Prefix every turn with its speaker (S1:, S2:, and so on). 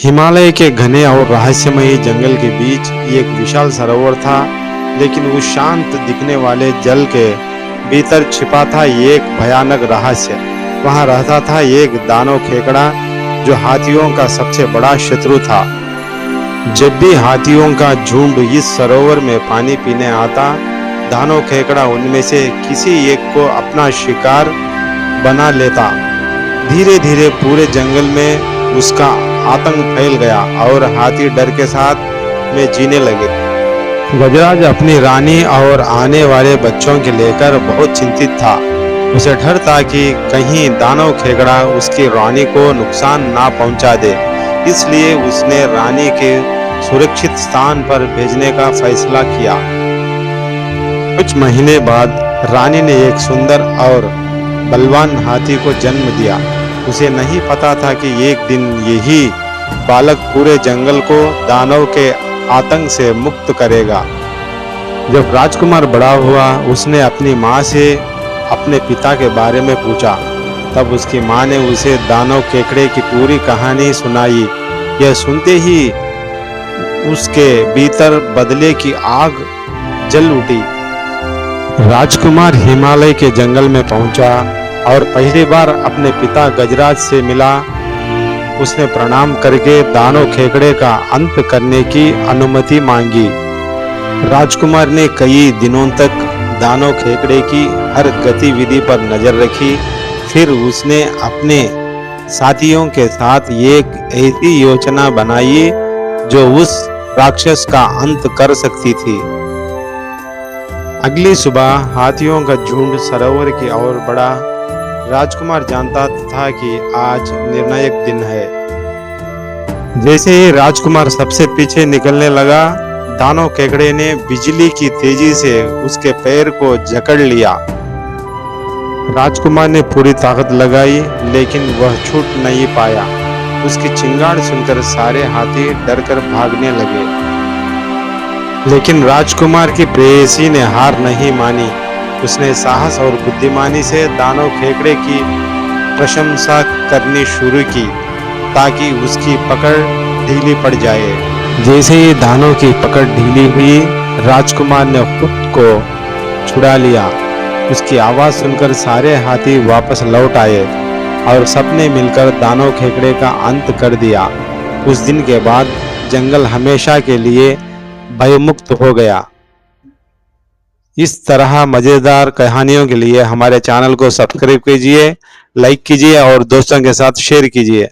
S1: हिमालय के घने और रहस्यमयी जंगल के बीच एक विशाल सरोवर था, लेकिन उस शांत दिखने वाले जल के भीतर छिपा था एक भयानक रहस्य। वहां रहता था एक दानव खेकड़ा, जो हाथियों का सबसे बड़ा शत्रु था। जब भी हाथियों का झुंड इस सरोवर में पानी पीने आता, दानव खेकड़ा उनमें से किसी एक को अपना शिकार बना लेता। धीरे धीरे पूरे जंगल में उसका आतंक फैल गया और हाथी डर के साथ में जीने लगे। गजराज अपनी रानी और आने वाले बच्चों के लेकर बहुत चिंतित था। उसे डर था कि कहीं दानव खेकड़ा उसकी रानी को नुकसान ना पहुंचा दे, इसलिए उसने रानी के सुरक्षित स्थान पर भेजने का फैसला किया। कुछ महीने बाद रानी ने एक सुंदर और बलवान हाथी को जन्म दिया। उसे नहीं पता था कि एक दिन यही बालक पूरे जंगल को दानव के आतंक से मुक्त करेगा। जब राजकुमार बड़ा हुआ, उसने अपनी माँ से अपने पिता के बारे में पूछा। तब उसकी माँ ने उसे दानव केकड़े की पूरी कहानी सुनाई। यह सुनते ही उसके भीतर बदले की आग जल उठी। राजकुमार हिमालय के जंगल में पहुंचा और पहली बार अपने पिता गजराज से मिला। उसने प्रणाम करके दानव खेकड़े का अंत करने की अनुमति मांगी। राजकुमार ने कई दिनों तक दानव खेकड़े की हर गतिविधि पर नजर रखी। फिर उसने अपने साथियों के साथ एक ऐसी योजना बनाई जो उस राक्षस का अंत कर सकती थी। अगली सुबह हाथियों का झुंड सरोवर की ओर बढ़ा। राजकुमार जानता था कि आज निर्णायक दिन है। जैसे ही राजकुमार सबसे पीछे निकलने लगा, दानव केकड़े ने बिजली की तेजी से उसके पैर को जकड़ लिया। राजकुमार ने पूरी ताकत लगाई, लेकिन वह छूट नहीं पाया। उसकी चिंगाड़ सुनकर सारे हाथी डरकर भागने लगे। लेकिन राजकुमार की प्रेयसी ने हार नहीं मानी। उसने साहस और बुद्धिमानी से दानव खेकड़े की प्रशंसा करनी शुरू की, ताकि उसकी पकड़ ढीली पड़ जाए। जैसे ही दानव की पकड़ ढीली हुई, राजकुमार ने खुद को छुड़ा लिया। उसकी आवाज सुनकर सारे हाथी वापस लौट आए और सबने मिलकर दानव खेकड़े का अंत कर दिया। उस दिन के बाद जंगल हमेशा के लिए भयमुक्त हो गया। इस तरह मजेदार कहानियों के लिए हमारे चैनल को सब्सक्राइब कीजिए, लाइक कीजिए और दोस्तों के साथ शेयर कीजिए।